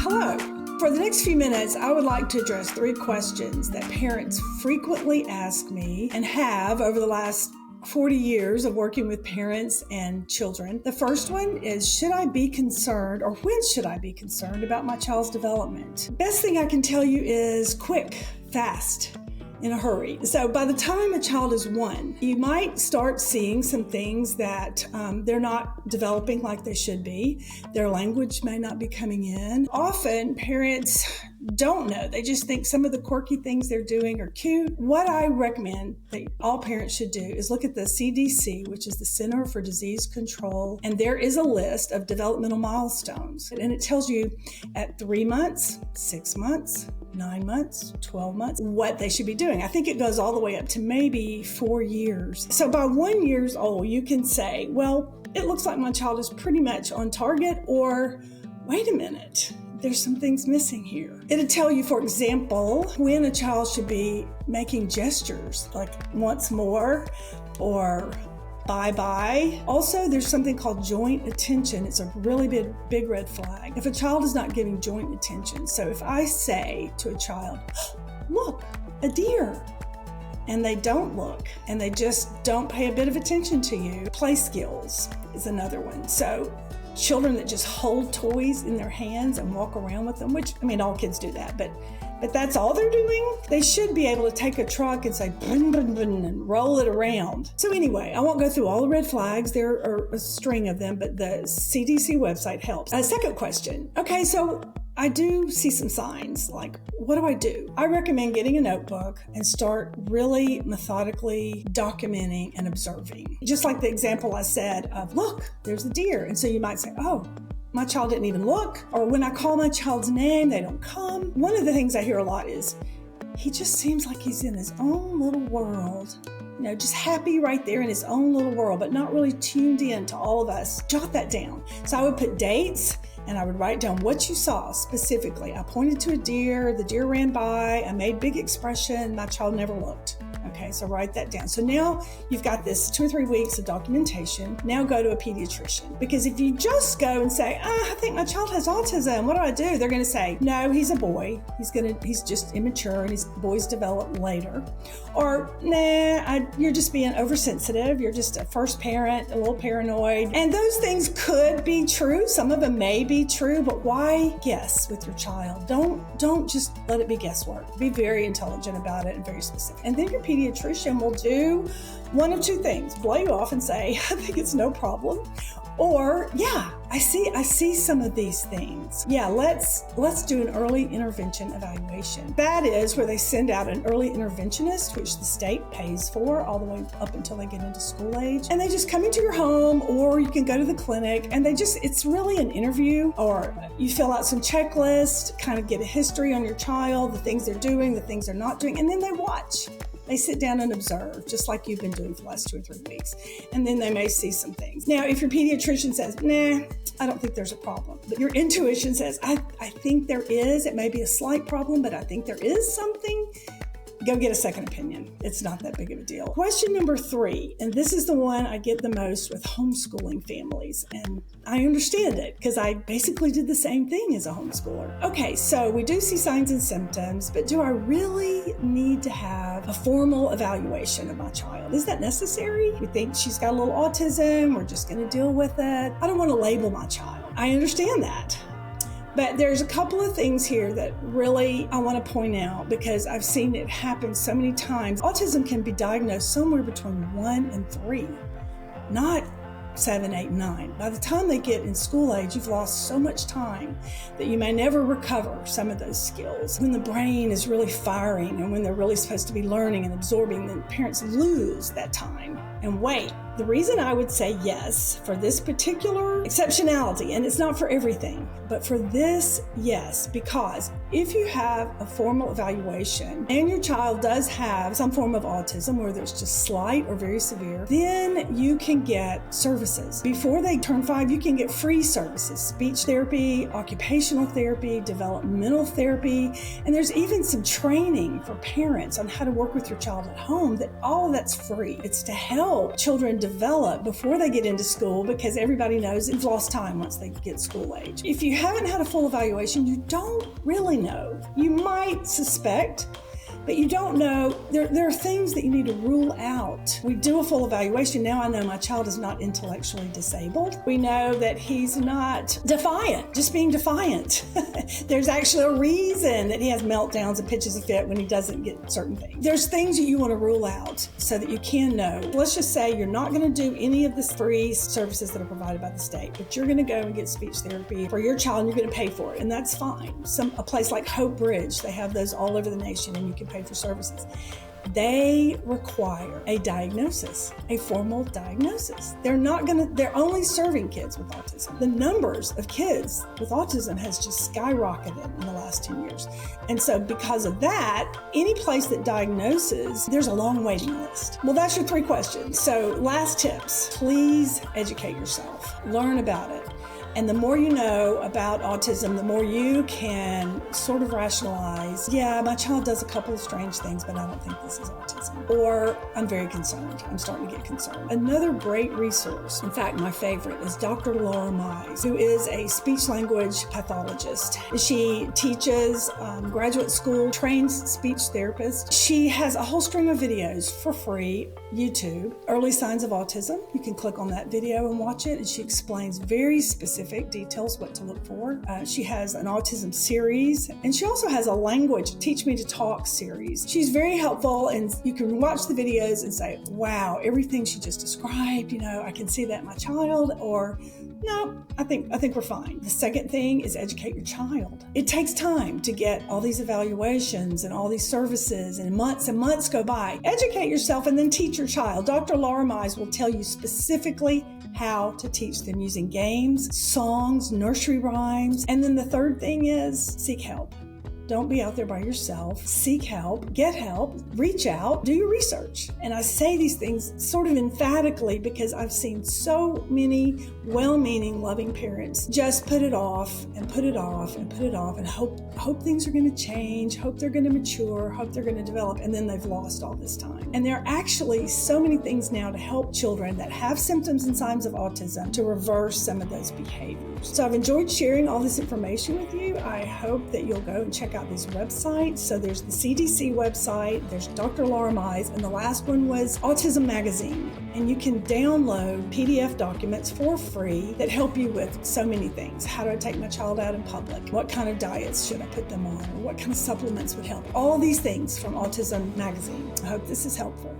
Hello. For the next few minutes, I would like to address 3 questions that parents frequently ask me and have over the last 40 years of working with parents and children. The first one is, should I be concerned, or when should I be concerned about my child's development? Best thing I can tell you is quick, fast, in a hurry. So by the time a child is 1, you might start seeing some things that they're not developing like they should be. Their language may not be coming in. Often parents don't know. They just think some of the quirky things they're doing are cute. What I recommend that all parents should do is look at the CDC, which is the Center for Disease Control, and there is a list of developmental milestones. And it tells you at 3 months, 6 months, 9 months, 12 months, what they should be doing. I think it goes all the way up to maybe 4 years. So by 1 year old, you can say, well, it looks like my child is pretty much on target, or wait a minute, there's some things missing here. It'll tell you, for example, when a child should be making gestures like once more or bye-bye. Also, there's something called joint attention. It's a really big red flag. If a child is not giving joint attention, so if I say to a child, look, a deer, and they don't look, and they just don't pay a bit of attention to you. Play skills is another one. So children that just hold toys in their hands and walk around with them, which, I mean, all kids do that, but that's all they're doing. They should be able to take a truck and say, bun, bun, bun, and roll it around. So anyway, I won't go through all the red flags. There are a string of them, but the CDC website helps. Second question. Okay, so I do see some signs. Like, what do I do? I recommend getting a notebook and start really methodically documenting and observing. Just like the example I said of, look, there's a deer. And so you might say, oh, my child didn't even look. Or when I call my child's name, they don't come. One of the things I hear a lot is, he just seems like he's in his own little world. You know, just happy right there in his own little world, but not really tuned in to all of us. Jot that down. So I would put dates, and I would write down what you saw specifically. I pointed to a deer, the deer ran by, I made big expression, my child never looked. Okay, so write that down. So now you've got this 2 or 3 weeks of documentation. Now go to a pediatrician. Because if you just go and say, I think my child has autism, what do I do? They're going to say, no, he's a boy. He's just immature and his boys develop later. Or, you're just being oversensitive. You're just a first parent, a little paranoid. And those things could be true. Some of them may be true, but why guess with your child? Don't just let it be guesswork. Be very intelligent about it and very specific. And then your pediatrician will do one of 2 things: blow you off and say, I think it's no problem. Or, yeah, I see some of these things. Yeah, let's do an early intervention evaluation. That is where they send out an early interventionist, which the state pays for all the way up until they get into school age. And they just come into your home, or you can go to the clinic, and it's really an interview, or you fill out some checklists, kind of get a history on your child, the things they're doing, the things they're not doing, and then they watch. They sit down and observe, just like you've been doing for the last 2 or 3 weeks. And then they may see some things. Now, if your pediatrician says, I don't think there's a problem, but your intuition says, I think there is, it may be a slight problem, but I think there is something, go get a second opinion. It's not that big of a deal. Question number 3, and this is the one I get the most with homeschooling families, and I understand it because I basically did the same thing as a homeschooler. Okay, so we do see signs and symptoms, but do I really need to have a formal evaluation of my child? Is that necessary? We think she's got a little autism, we're just going to deal with it. I don't want to label my child. I understand that. But there's a couple of things here that really I want to point out because I've seen it happen so many times. Autism can be diagnosed somewhere between 1 and 3, not 7, 8, 9. By the time they get in school age, you've lost so much time that you may never recover some of those skills. When the brain is really firing and when they're really supposed to be learning and absorbing, then parents lose that time and wait. The reason I would say yes for this particular exceptionality, and it's not for everything, but for this, yes, because if you have a formal evaluation and your child does have some form of autism, whether it's just slight or very severe, then you can get services. Before they turn 5, you can get free services, speech therapy, occupational therapy, developmental therapy, and there's even some training for parents on how to work with your child at home. That all of that's free. It's to help children develop before they get into school, because everybody knows they've lost time once they get school age. If you haven't had a full evaluation, you don't really know. You might suspect, but you don't know. There are things that you need to rule out. We do a full evaluation. Now I know my child is not intellectually disabled. We know that he's not defiant, just being defiant. There's actually a reason that he has meltdowns and pitches a fit when he doesn't get certain things. There's things that you want to rule out so that you can know. Let's just say you're not going to do any of the free services that are provided by the state, but you're going to go and get speech therapy for your child and you're going to pay for it, and that's fine. A place like Hope Bridge, they have those all over the nation and you can pay for services. They require a diagnosis, a formal diagnosis. They're only serving kids with autism. The numbers of kids with autism has just skyrocketed in the last 10 years. And so because of that, any place that diagnoses, there's a long waiting list. Well, that's your 3 questions. So last tips, please educate yourself, learn about it. And the more you know about autism, the more you can sort of rationalize, yeah, my child does a couple of strange things, but I don't think this is autism. Or I'm very concerned. I'm starting to get concerned. Another great resource, in fact, my favorite, is Dr. Laura Mize, who is a speech-language pathologist. She teaches graduate school, trains speech therapists. She has a whole string of videos for free, YouTube, Early Signs of Autism. You can click on that video and watch it, and she explains very specific details what to look for. She has an autism series, and she also has a language Teach Me to Talk series. She's very helpful, and you can watch the videos and say, wow, everything she just described, I can see that in my child, or no, I think we're fine. The second thing is educate your child. It takes time to get all these evaluations and all these services, and months go by. Educate yourself and then teach your child. Dr. Laura Mize will tell you specifically how to teach them using games, songs, nursery rhymes. And then the third thing is seek help. Don't be out there by yourself. Seek help, get help, reach out, do your research. And I say these things sort of emphatically because I've seen so many well-meaning, loving parents just put it off and put it off and put it off and hope things are going to change, hope they're going to mature, hope they're going to develop, and then they've lost all this time. And there are actually so many things now to help children that have symptoms and signs of autism to reverse some of those behaviors. So I've enjoyed sharing all this information with you. I hope that you'll go and check out these websites. So there's the CDC website, there's Dr. Laura Mize, and the last one was Autism Magazine. And you can download PDF documents for free that help you with so many things. How do I take my child out in public? What kind of diets should I put them on? Or what kind of supplements would help? All these things from Autism Magazine. I hope this is helpful.